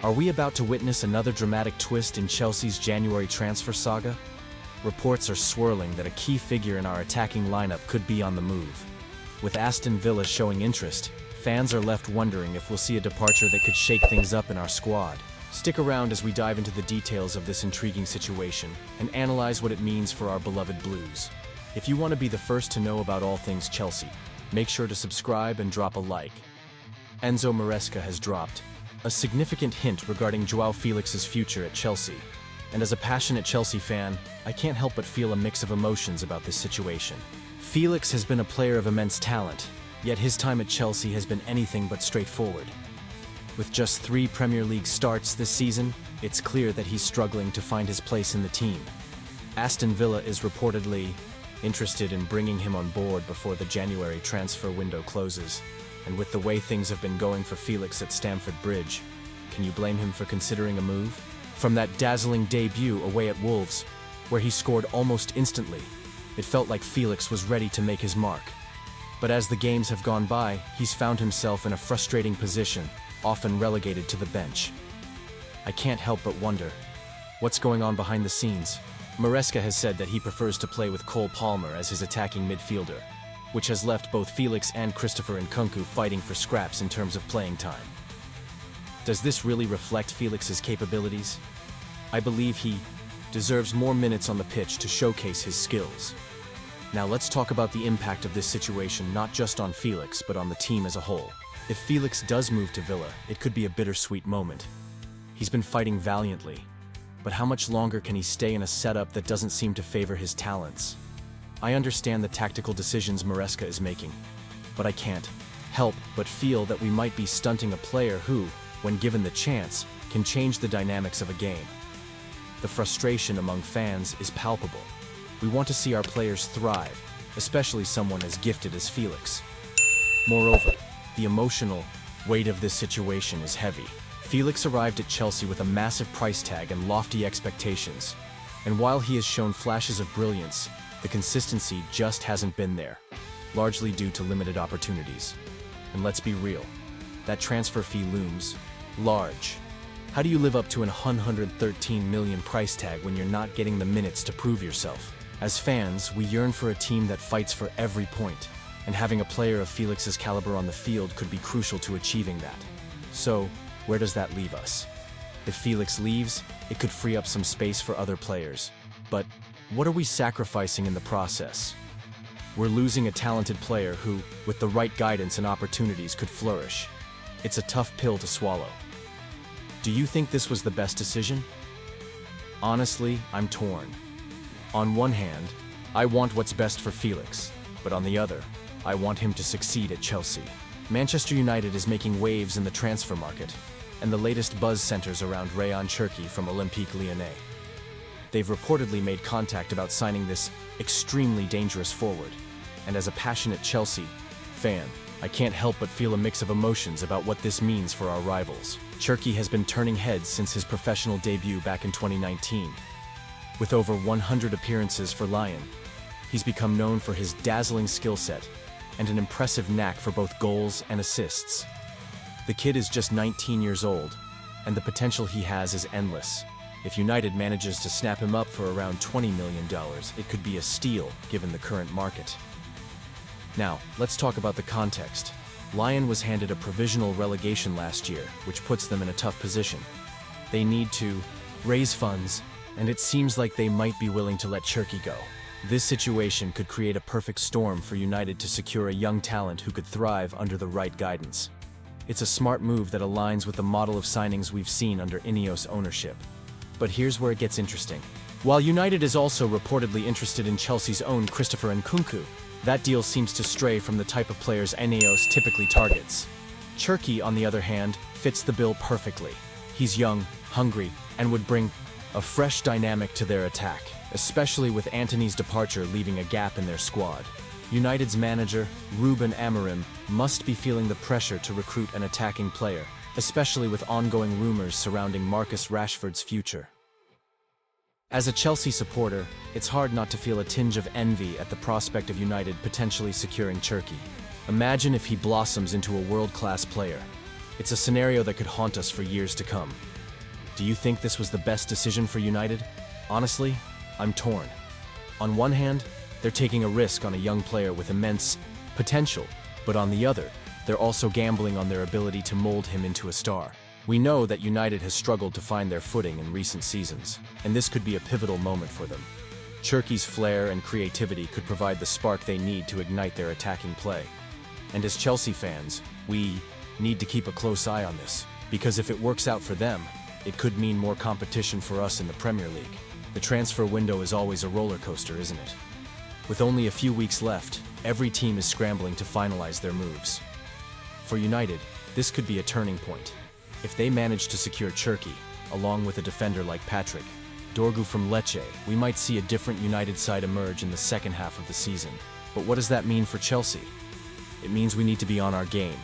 Are we about to witness another dramatic twist in Chelsea's January transfer saga? Reports are swirling that a key figure in our attacking lineup could be on the move. With Aston Villa showing interest, fans are left wondering if we'll see a departure that could shake things up in our squad. Stick around as we dive into the details of this intriguing situation and analyze what it means for our beloved Blues. If you want to be the first to know about all things Chelsea, make sure to subscribe and drop a like. Enzo Maresca has dropped a significant hint regarding Joao Felix's future at Chelsea. And as a passionate Chelsea fan, I can't help but feel a mix of emotions about this situation. Felix has been a player of immense talent, yet his time at Chelsea has been anything but straightforward. With just 3 Premier League starts this season, it's clear that he's struggling to find his place in the team. Aston Villa is reportedly interested in bringing him on board before the January transfer window closes. And with the way things have been going for Felix at Stamford Bridge, can you blame him for considering a move? From that dazzling debut away at Wolves, where he scored almost instantly, it felt like Felix was ready to make his mark. But as the games have gone by, he's found himself in a frustrating position, often relegated to the bench. I can't help but wonder, what's going on behind the scenes? Maresca has said that he prefers to play with Cole Palmer as his attacking midfielder, which has left both Felix and Christopher Nkunku fighting for scraps in terms of playing time. Does this really reflect Felix's capabilities? I believe he deserves more minutes on the pitch to showcase his skills. Now let's talk about the impact of this situation not just on Felix, but on the team as a whole. If Felix does move to Villa, it could be a bittersweet moment. He's been fighting valiantly, but how much longer can he stay in a setup that doesn't seem to favor his talents? I understand the tactical decisions Maresca is making, but I can't help but feel that we might be stunting a player who, when given the chance, can change the dynamics of a game. The frustration among fans is palpable. We want to see our players thrive, especially someone as gifted as Felix. Moreover, the emotional weight of this situation is heavy. Felix arrived at Chelsea with a massive price tag and lofty expectations, and while he has shown flashes of brilliance, the consistency just hasn't been there, largely due to limited opportunities. And let's be real, that transfer fee looms large. How do you live up to an 113 million price tag when you're not getting the minutes to prove yourself? As fans, we yearn for a team that fights for every point, and having a player of Felix's caliber on the field could be crucial to achieving that. So, where does that leave us? If Felix leaves, it could free up some space for other players. But what are we sacrificing in the process? We're losing a talented player who, with the right guidance and opportunities, could flourish. It's a tough pill to swallow. Do you think this was the best decision? Honestly, I'm torn. On one hand, I want what's best for Felix, but on the other, I want him to succeed at Chelsea. Manchester United is making waves in the transfer market, and the latest buzz centers around Rayan Cherki from Olympique Lyonnais. They've reportedly made contact about signing this extremely dangerous forward, and as a passionate Chelsea fan, I can't help but feel a mix of emotions about what this means for our rivals. Cherki has been turning heads since his professional debut back in 2019. With over 100 appearances for Lyon, he's become known for his dazzling skill set and an impressive knack for both goals and assists. The kid is just 19 years old, and the potential he has is endless. If United manages to snap him up for around $20 million, it could be a steal given the current market. Now, let's talk about the context. Lyon was handed a provisional relegation last year, which puts them in a tough position. They need to raise funds, and it seems like they might be willing to let Cherki go. This situation could create a perfect storm for United to secure a young talent who could thrive under the right guidance. It's a smart move that aligns with the model of signings we've seen under Ineos ownership. But here's where it gets interesting. While United is also reportedly interested in Chelsea's own Christopher Nkunku, that deal seems to stray from the type of players Ineos typically targets. Cherki, on the other hand, fits the bill perfectly. He's young, hungry, and would bring a fresh dynamic to their attack, especially with Antony's departure leaving a gap in their squad. United's manager, Ruben Amorim, must be feeling the pressure to recruit an attacking player, especially with ongoing rumors surrounding Marcus Rashford's future. As a Chelsea supporter, it's hard not to feel a tinge of envy at the prospect of United potentially securing Cherki. Imagine if he blossoms into a world-class player. It's a scenario that could haunt us for years to come. Do you think this was the best decision for United? Honestly, I'm torn. On one hand, they're taking a risk on a young player with immense potential, but on the other, they're also gambling on their ability to mold him into a star. We know that United has struggled to find their footing in recent seasons, and this could be a pivotal moment for them. Cherki's flair and creativity could provide the spark they need to ignite their attacking play. And as Chelsea fans, we need to keep a close eye on this, because if it works out for them, it could mean more competition for us in the Premier League. The transfer window is always a roller coaster, isn't it? With only a few weeks left, every team is scrambling to finalize their moves. For United, this could be a turning point. If they manage to secure Cherki, along with a defender like Patrick Dorgu from Lecce, we might see a different United side emerge in the second half of the season. But what does that mean for Chelsea? It means we need to be on our game.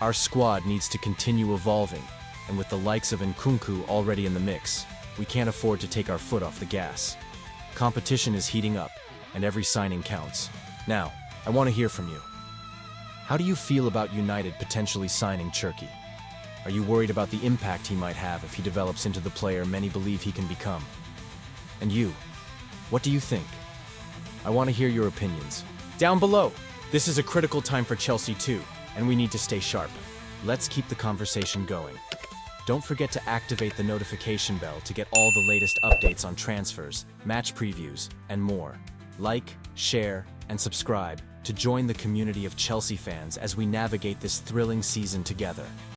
Our squad needs to continue evolving, and with the likes of Nkunku already in the mix, we can't afford to take our foot off the gas. Competition is heating up, and every signing counts. Now, I want to hear from you. How do you feel about United potentially signing Cherki? Are you worried about the impact he might have if he develops into the player many believe he can become? And you, what do you think? I want to hear your opinions. Down below! This is a critical time for Chelsea too, and we need to stay sharp. Let's keep the conversation going. Don't forget to activate the notification bell to get all the latest updates on transfers, match previews, and more. Like, share, and subscribe to join the community of Chelsea fans as we navigate this thrilling season together.